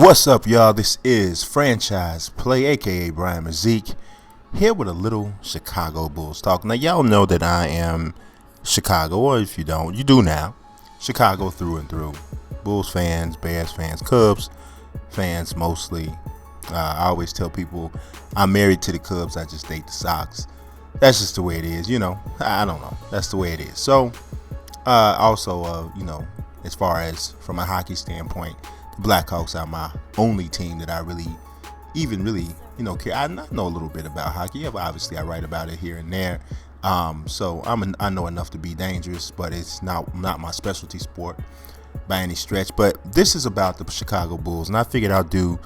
What's up, y'all? This is Franchise Play, aka Brian Mazik, here with a little Chicago Bulls talk. Now, y'all know that I am Chicago, or if you don't, you do now. Chicago through and through. Bulls fans, Bears fans, Cubs fans mostly. I always tell people I'm married to the Cubs, I just date the Sox. That's just the way it is, I don't know. That's the way it is. So, also, as far as from a hockey standpoint, the Blackhawks are my only team that I really care. I know a little bit about hockey. Yeah, but obviously I write about it here and there. So I know enough to be dangerous, but it's not my specialty sport by any stretch. But this is about the Chicago Bulls, and I figured I'll do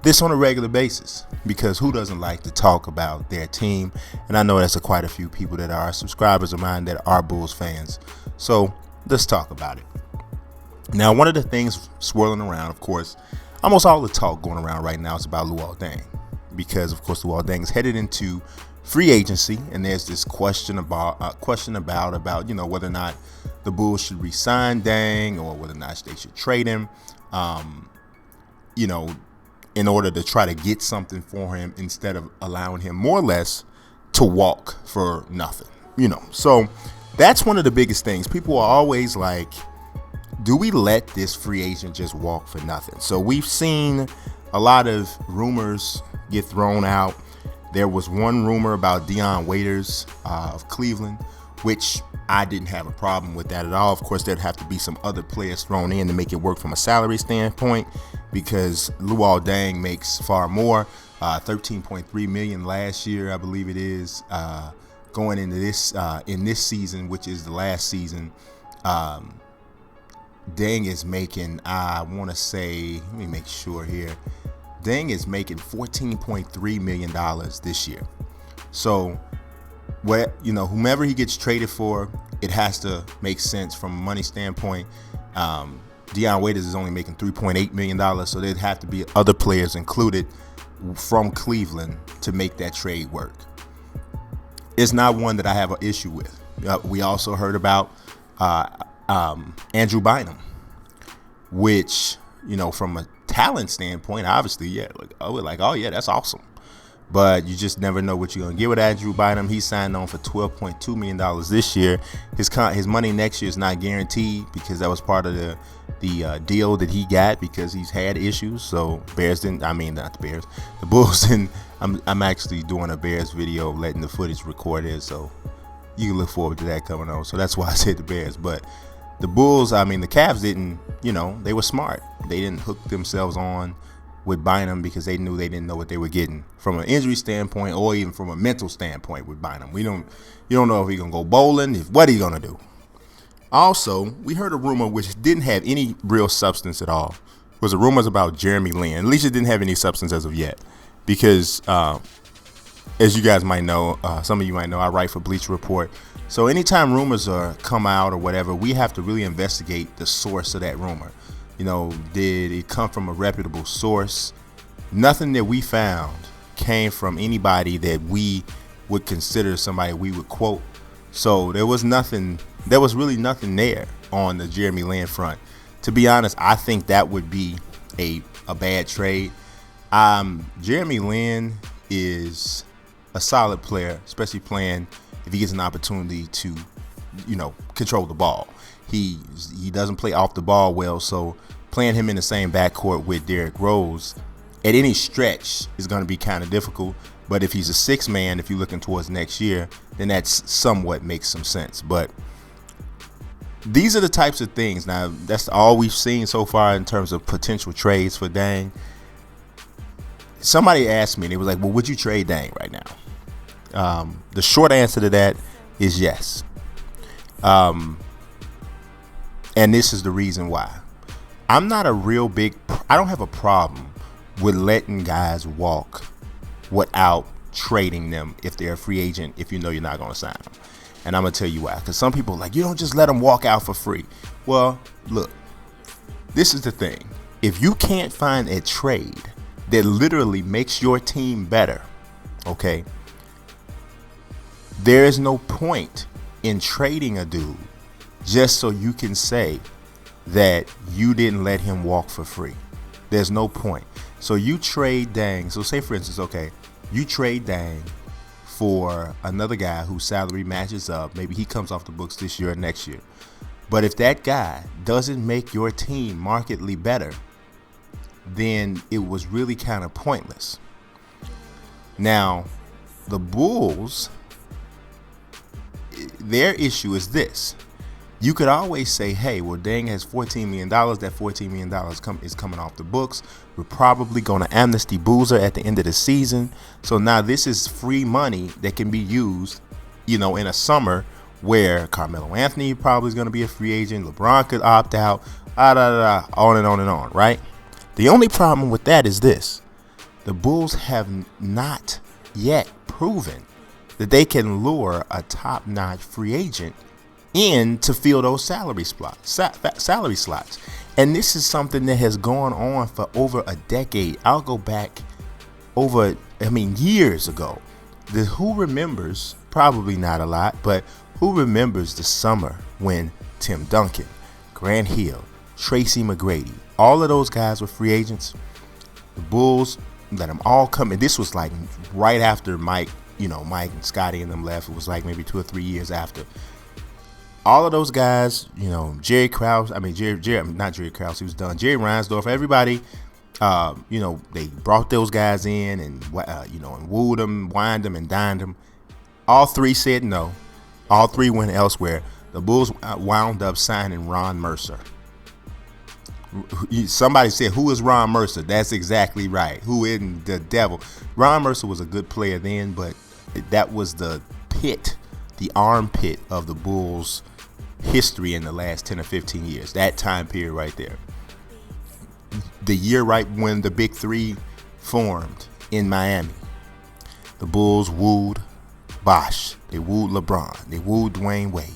this on a regular basis because who doesn't like to talk about their team? And I know there's quite a few people that are subscribers of mine that are Bulls fans. So let's talk about it. Now, one of the things swirling around, of course, almost all the talk going around right now is about Luol Deng, because of course Luol Deng is headed into free agency, and there's this question about whether or not the Bulls should re-sign Deng or whether or not they should trade him, in order to try to get something for him instead of allowing him more or less to walk for nothing. So that's one of the biggest things. People are always like, do we let this free agent just walk for nothing? So we've seen a lot of rumors get thrown out. There was one rumor about Dion Waiters of Cleveland, which I didn't have a problem with that at all. Of course, there'd have to be some other players thrown in to make it work from a salary standpoint, because Luol Deng makes far more, $13.3 million last year, I believe it is, going into this in this season, which is the last season. Deng is making, I want to say, let me make sure here. Deng is making $14.3 million this year. So, whomever he gets traded for, it has to make sense from a money standpoint. Dion Waiters is only making $3.8 million, so there'd have to be other players included from Cleveland to make that trade work. It's not one that I have an issue with. We also heard about Andrew Bynum, which, from a talent standpoint, obviously, we're like, oh yeah, that's awesome. But you just never know what you're going to get with Andrew Bynum. He signed on for $12.2 million this year. His money next year is not guaranteed because that was part of the deal that he got because he's had issues. So the Bulls didn't. I'm actually doing a Bears video, letting the footage record it. So you can look forward to that coming on. So that's why I said the Bears. But the Bulls, the Cavs didn't, they were smart. They didn't hook themselves on with Bynum because they knew they didn't know what they were getting from an injury standpoint or even from a mental standpoint with Bynum. You don't know if he's going to go bowling, what he's going to do. Also, we heard a rumor which didn't have any real substance at all. It was a rumors about Jeremy Lin. At least it didn't have any substance as of yet because, as you guys might know, some of you might know, I write for Bleacher Report. So anytime rumors come out or whatever, we have to really investigate the source of that rumor. Did it come from a reputable source? Nothing that we found came from anybody that we would consider somebody we would quote. So there was really nothing there on the Jeremy Lin front. To be honest, I think that would be a bad trade. Jeremy Lin is a solid player, especially playing if he gets an opportunity to, control the ball. He doesn't play off the ball well, so playing him in the same backcourt with Derrick Rose at any stretch is going to be kind of difficult. But if he's a six man, if you're looking towards next year, then that's somewhat makes some sense. But these are the types of things. Now, that's all we've seen so far in terms of potential trades for Deng. Somebody asked me, they was like, well, would you trade Deng right now? The short answer to that is yes. And this is the reason why. I don't have a problem with letting guys walk without trading them if they're a free agent, if you know you're not going to sign them. And I'm going to tell you why. Because some people are like, you don't just let them walk out for free. Well, look, this is the thing. If you can't find a trade that literally makes your team better, okay, there is no point in trading a dude just so you can say that you didn't let him walk for free. There's no point. So you trade Deng. So say, for instance, okay, you trade Deng for another guy whose salary matches up. Maybe he comes off the books this year or next year. But if that guy doesn't make your team markedly better, then it was really kind of pointless. Now, the Bulls, their issue is this. You could always say, hey, well, Deng has $14 million. That $14 million is coming off the books. We're probably going to amnesty Boozer at the end of the season. So now this is free money that can be used, in a summer where Carmelo Anthony probably is going to be a free agent. LeBron could opt out, on and on and on, right? The only problem with that is this. The Bulls have not yet proven that they can lure a top-notch free agent in to fill those salary slots. And this is something that has gone on for over a decade. I'll go back years ago. Who remembers, probably not a lot, but who remembers the summer when Tim Duncan, Grant Hill, Tracy McGrady, all of those guys were free agents? The Bulls let them all come in. This was like right after Mike and Scotty and them left. It was like maybe 2 or 3 years after. All of those guys, Jerry Krause, not Jerry Krause, he was done. Jerry Reinsdorf, everybody, they brought those guys in and wooed them, wined them, and dined them. All three said no. All three went elsewhere. The Bulls wound up signing Ron Mercer. Somebody said, who is Ron Mercer? That's exactly right. Who in the devil? Ron Mercer was a good player then, but that was the armpit of the Bulls' history in the last 10 or 15 years. That time period right there. The year right when the Big Three formed in Miami. The Bulls wooed Bosh. They wooed LeBron. They wooed Dwayne Wade.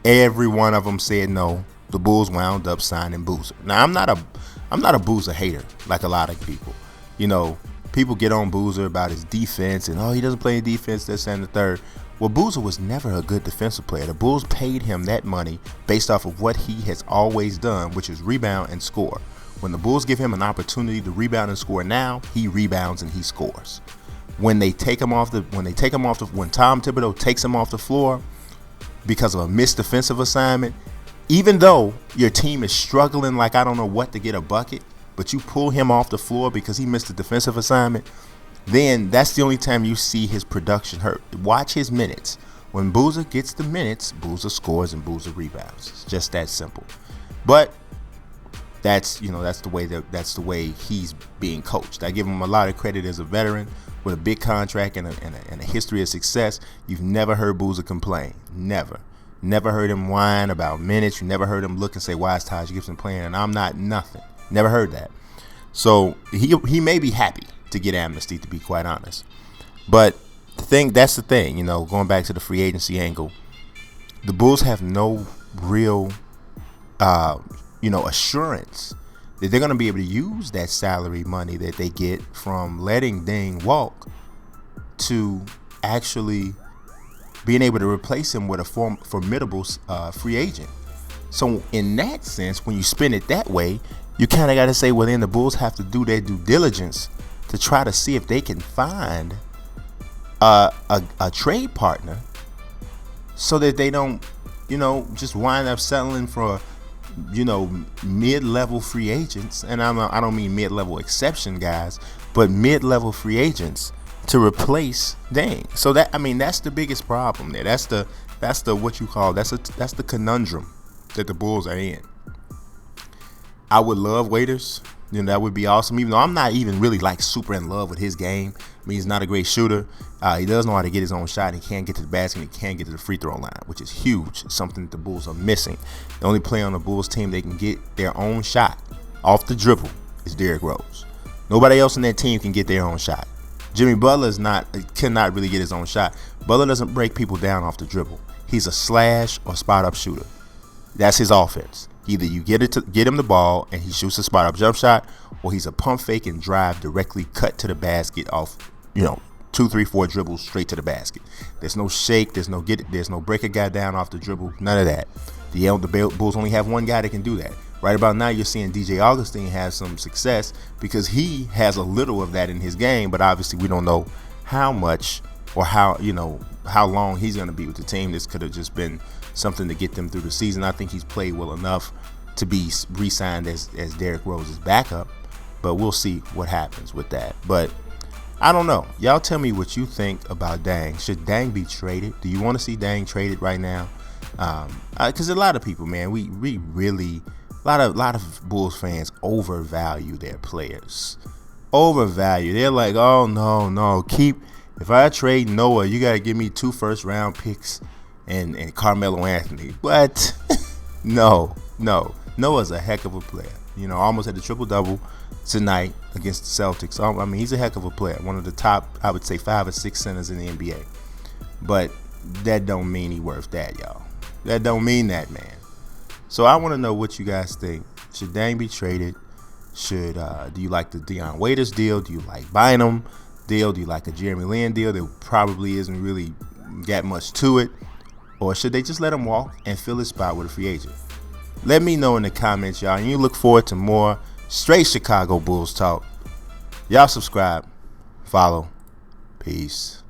Every one of them said no. The Bulls wound up signing Boozer. Now, I'm not a Boozer hater like a lot of people. People get on Boozer about his defense and, he doesn't play defense, this and the third. Well, Boozer was never a good defensive player. The Bulls paid him that money based off of what he has always done, which is rebound and score. When the Bulls give him an opportunity to rebound and score now, he rebounds and he scores. When Tom Thibodeau takes him off the floor because of a missed defensive assignment, even though your team is struggling like I don't know what to get a bucket, but you pull him off the floor because he missed a defensive assignment, then that's the only time you see his production hurt. Watch his minutes. When Boozer gets the minutes, Boozer scores and Boozer rebounds. It's just that simple. But that's the way he's being coached. I give him a lot of credit as a veteran with a big contract and a history of success. You've never heard Boozer complain. Never heard him whine about minutes. You never heard him look and say, why is Taj Gibson playing and I'm not? Nothing. Never heard that. So he may be happy to get amnesty, to be quite honest. But that's the thing, going back to the free agency angle, the Bulls have no real, assurance that they're going to be able to use that salary money that they get from letting Deng walk to actually being able to replace him with a formidable free agent. So in that sense, when you spin it that way, you kind of got to say, well, then the Bulls have to do their due diligence to try to see if they can find a trade partner so that they don't, just wind up settling for, mid-level free agents. And I don't mean mid-level exception guys, but mid-level free agents to replace Deng. So that's the biggest problem there. That's the conundrum that the Bulls are in. I would love Waiters. That would be awesome. Even though I'm not even really super in love with his game. He's not a great shooter. He does know how to get his own shot. He can't get to the basket. And he can't get to the free throw line, which is huge. It's something that the Bulls are missing. The only player on the Bulls team they can get their own shot off the dribble is Derrick Rose. Nobody else on that team can get their own shot. Jimmy Butler cannot really get his own shot. Butler doesn't break people down off the dribble. He's a slash or spot up shooter. That's his offense. Either you get him the ball and he shoots a spot up jump shot, or he's a pump fake and drive directly cut to the basket off, 2, 3, 4 dribbles straight to the basket. There's no shake. There's no break a guy down off the dribble. None of that. The Bulls only have one guy that can do that. Right about now, you're seeing DJ Augustine have some success because he has a little of that in his game, but obviously we don't know how much or how long he's going to be with the team. This could have just been something to get them through the season. I think he's played well enough to be re-signed as Derrick Rose's backup, but we'll see what happens with that. But I don't know. Y'all tell me what you think about Deng. Should Deng be traded? Do you want to see Deng traded right now? Because a lot of people, man, we really, a lot of Bulls fans overvalue their players. Overvalue. They're like, oh no, if I trade Noah, you gotta give me 2 first-round picks and Carmelo Anthony. But no, Noah's a heck of a player. Almost had a triple-double tonight against the Celtics. I mean, he's a heck of a player. One of the top, I would say, 5 or 6 centers in the NBA. But that don't mean he worth that, y'all. That don't mean that, man. So I want to know what you guys think. Should Deng be traded? Do you like the Dion Waiters deal? Do you like Bynum deal? Do you like a Jeremy Lin deal that probably isn't really got much to it? Or should they just let him walk and fill his spot with a free agent? Let me know in the comments, y'all. And you look forward to more straight Chicago Bulls talk. Y'all subscribe, follow. Peace.